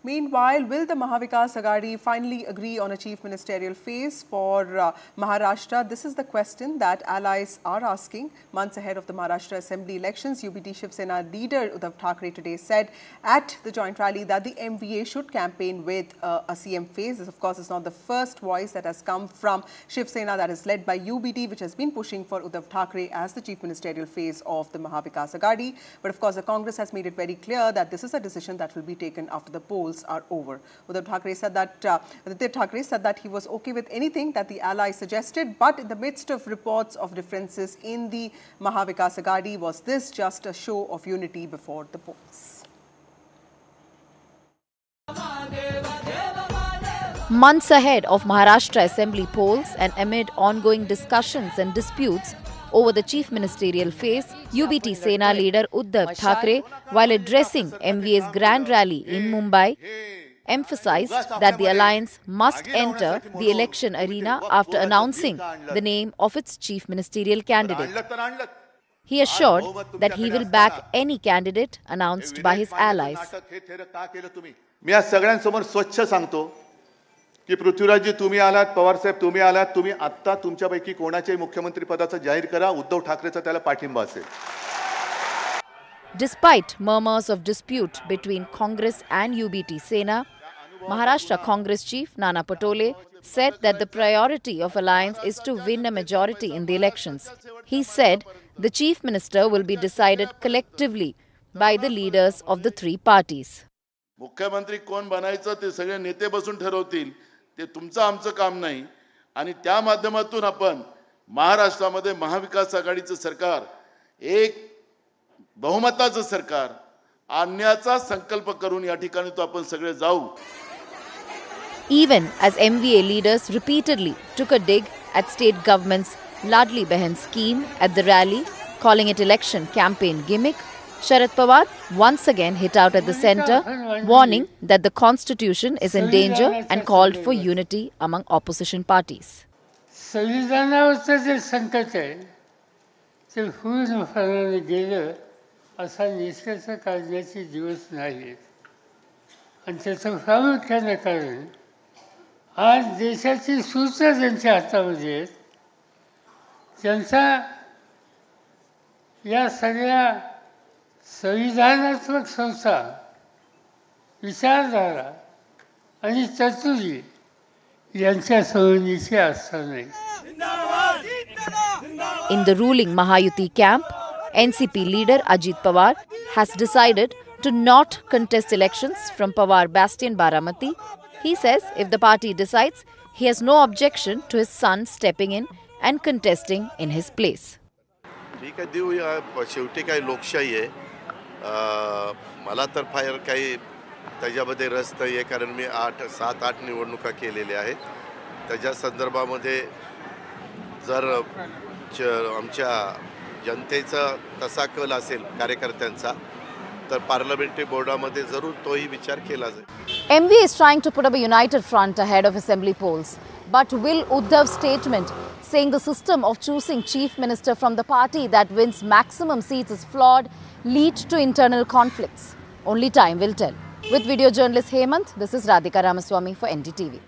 Meanwhile, will the Mahavikas Aghadi finally agree on a chief ministerial phase for Maharashtra? This is the question that allies are asking months ahead of the Maharashtra Assembly elections. UBT Shiv Sena leader Uddhav Thackeray today said at the joint rally that the MVA should campaign with a CM phase. This, of course, is not the first voice that has come from Shiv Sena, that is led by UBT, which has been pushing for Uddhav Thackeray as the chief ministerial phase of the Mahavikas Aghadi. But of course, the Congress has made it very clear that this is a decision that will be taken after the polls are over. Uddhav Thackeray said that Aditya Thackeray said that he was okay with anything that the ally suggested, but in the midst of reports of differences in the Mahavikas Aghadi, was this just a show of unity before the polls? Months ahead of Maharashtra Assembly polls and amid ongoing discussions and disputes over the chief ministerial phase, UBT Sena leader Uddhav Thackeray, while addressing MVA's grand rally in Mumbai, emphasized that the alliance must enter the election arena after announcing the name of its chief ministerial candidate. He assured that he will back any candidate announced by his allies. की पृथ्वीराजजी तुम्ही आलात, पवार साहेब तुम्ही आलात, तुम्ही आता तुमच्यापैकी कोणाच्याही मुख्यमंत्री पदाचा जाहीर करा, उद्धव ठाकरेचा त्याला पाठिंबा असेल. Despite murmurs of dispute between Congress and UBT Sena, Maharashtra Congress chief Nana Patole said that the priority of alliance is to win a majority in the elections. He said the chief minister will be decided collectively by the leaders of the three parties. मुख्यमंत्री कोण बनायचं ते सगळे नेते बसून ठरवतील. ते तुमचं आमचं काम नाही आणि त्या माध्यमातून आपण महाराष्ट्रामध्ये महाविकास आघाडीचं सरकार एक बहुमताचं सरकार आणण्याचा संकल्प करून या ठिकाणी तो आपण सगळे जाऊ. Even as MVA leaders repeatedly took a dig at state government's Ladli Behan scheme at the rally, calling it election campaign gimmick, Sharad Pawar once again hit out at the centre, warning that the constitution is in danger and called for unity among opposition parties. संविधानावरचं जे संकट आहे ते पूर्णपणे गेलं असा निष्कर्ष काढण्याचे दिवस नाहीत. आणि त्याचं प्रामुख्याने कारण आज देशाची सूत्र ज्यांच्या हातामध्ये आहेत, त्यांचा या सगळ्या संविधानात्मक संस्था, विचारधारा आणि तरतुदी यांच्या सवयीची आस्था नाही. In the ruling Mahayuti camp, NCP leader Ajit Pawar has decided to not contest elections from Pawar Bastion Baramati. He says if the party decides, he has no objection to his son stepping in and contesting in his place. ठीक आहे, देऊया. शेवटी काही लोकशाही आहे. मला तर फार काही त्याच्यामध्ये रस नाही आहे, कारण मी 7-8 निवडणुका केलेल्या आहेत. त्याच्या संदर्भामध्ये जर आमच्या जनतेचा तसा कल असेल कार्यकर्त्यांचा, तर पार्लमेंटरी बोर्डामध्ये जरूर तोही विचार केला जाईल. MVA is trying to put up a united front ahead of assembly polls. But will Uddhav's statement saying the system of choosing chief minister from the party that wins maximum seats is flawed lead to internal conflicts? Only time will tell. With video journalist Hemant, this is Radhika Ramaswamy for NDTV.